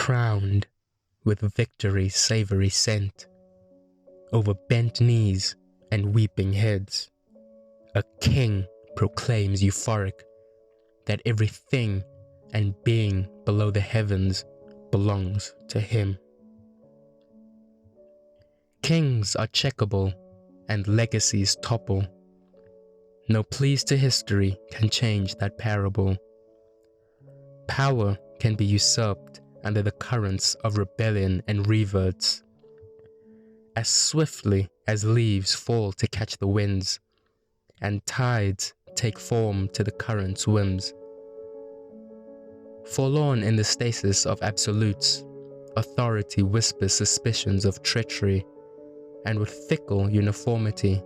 crowned with victory's savory scent, over bent knees and weeping heads, a king proclaims euphoric that everything and being below the heavens belongs to him. Kings are checkable and legacies topple. No pleas to history can change that parable. Power can be usurped under the currents of rebellion and reverts. As swiftly as leaves fall to catch the winds, and tides take form to the current's whims. Forlorn in the stasis of absolutes, authority whispers suspicions of treachery, and with fickle uniformity,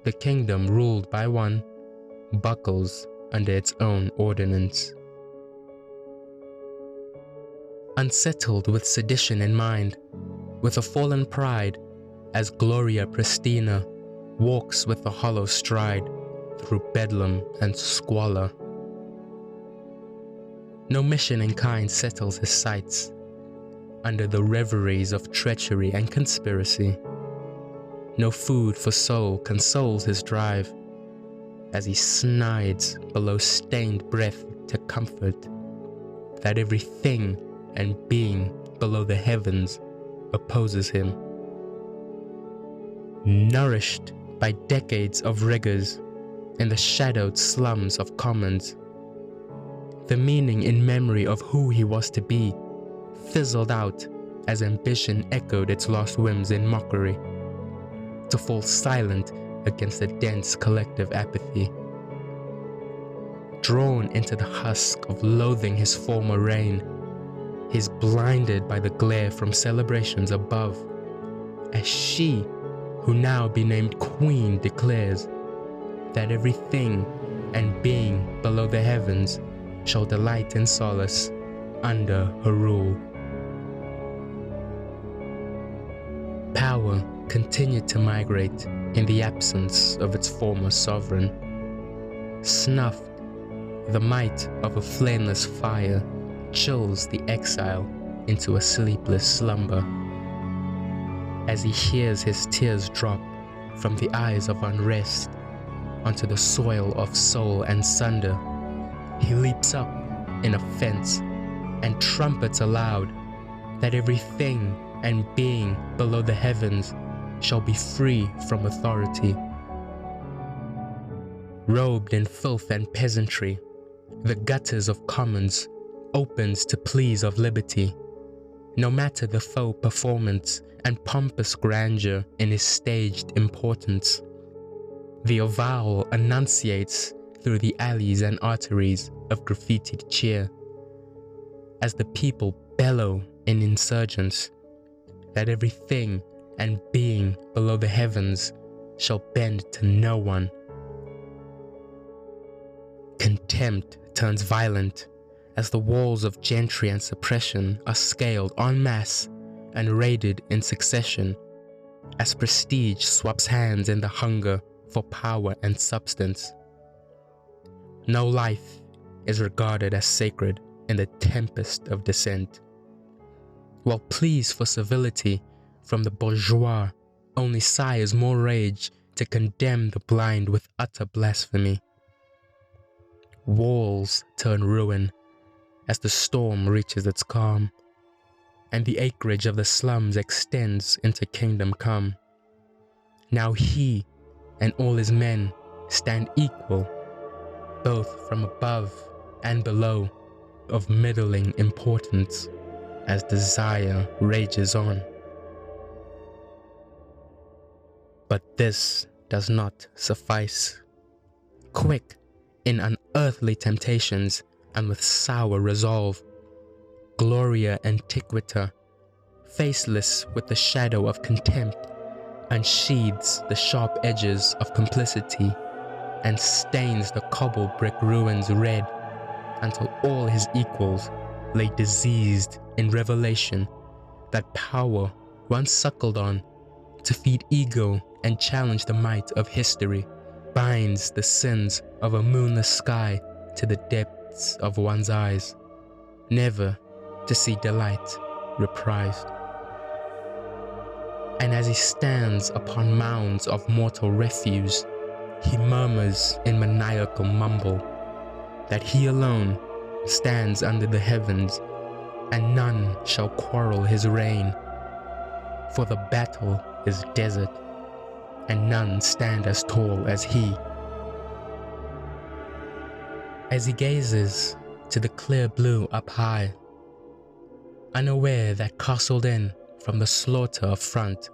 the kingdom ruled by one buckles under its own ordinance. Unsettled with sedition in mind, with a fallen pride, as Gloria Pristina walks with a hollow stride through bedlam and squalor. No mission in kind settles his sights under the reveries of treachery and conspiracy. No food for soul consoles his drive as he snides below stained breath to comfort that everything and being below the heavens opposes him. Nourished by decades of rigors in the shadowed slums of commons, the meaning in memory of who he was to be fizzled out as ambition echoed its lost whims in mockery, to fall silent against a dense collective apathy. Drawn into the husk of loathing his former reign, he's blinded by the glare from celebrations above, as she, who now be named Queen, declares that everything and being below the heavens shall delight in solace under her rule. Power continued to migrate in the absence of its former sovereign. Snuffed, the might of a flameless fire chills the exile into a sleepless slumber. As he hears his tears drop from the eyes of unrest onto the soil of soul and sunder, he leaps up in offense and trumpets aloud that everything and being below the heavens shall be free from authority. Robed in filth and peasantry, the gutters of commons opens to pleas of liberty, no matter the faux performance and pompous grandeur in his staged importance. The avowal enunciates through the alleys and arteries of graffitied cheer, as the people bellow in insurgence that everything and being below the heavens shall bend to no one. Contempt turns violent as the walls of gentry and suppression are scaled en masse and raided in succession, as prestige swaps hands in the hunger for power and substance. No life is regarded as sacred in the tempest of dissent, while pleas for civility from the bourgeois only sires more rage to condemn the blind with utter blasphemy. Walls turn ruin as the storm reaches its calm, and the acreage of the slums extends into kingdom come. Now he and all his men stand equal, both from above and below, of middling importance, as desire rages on. But this does not suffice. Quick in unearthly temptations and with sour resolve, Gloria Antiquita, faceless with the shadow of contempt, unsheathes the sharp edges of complicity and stains the cobble brick ruins red until all his equals lay diseased in revelation that power once suckled on to feed ego and challenge the might of history binds the sins of a moonless sky to the depths of one's eyes, never to see delight reprised. And as he stands upon mounds of mortal refuse, he murmurs in maniacal mumble that he alone stands under the heavens, and none shall quarrel his reign. For the battle is desert, and none stand as tall as he. As he gazes to the clear blue up high, unaware that castled in from the slaughter of front,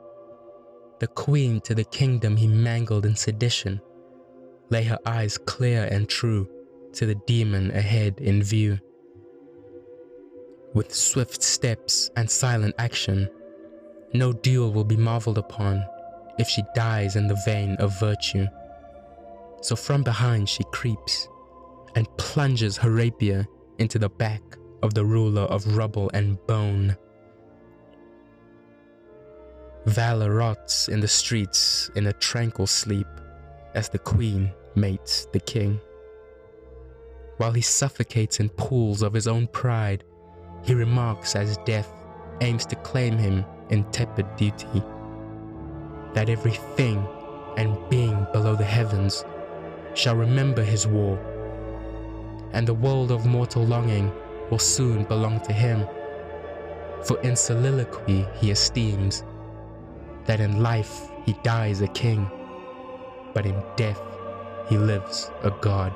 the queen to the kingdom he mangled in sedition lay her eyes clear and true to the demon ahead in view. With swift steps and silent action, no duel will be marveled upon if she dies in the vein of virtue. So from behind she creeps and plunges her rapier into the back of the ruler of rubble and bone. Valor rots in the streets in a tranquil sleep as the queen mates the king. While he suffocates in pools of his own pride, he remarks as death aims to claim him in tepid duty, that everything and being below the heavens shall remember his war, and the world of mortal longing will soon belong to him. For in soliloquy he esteems that in life he dies a king, but in death he lives a god.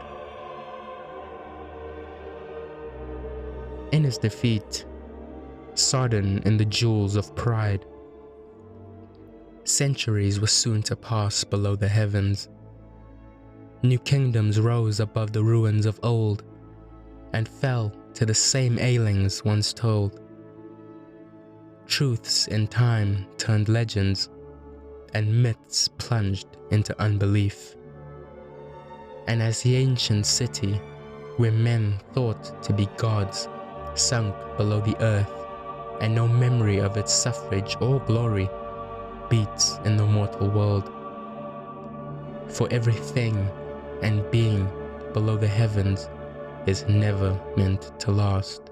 In his defeat, sodden in the jewels of pride, centuries were soon to pass below the heavens. New kingdoms rose above the ruins of old, and fell to the same ailings once told. Truths in time turned legends, and myths plunged into unbelief. And as the ancient city, where men thought to be gods, sunk below the earth, and no memory of its suffrage or glory beats in the mortal world. For everything and being below the heavens is never meant to last.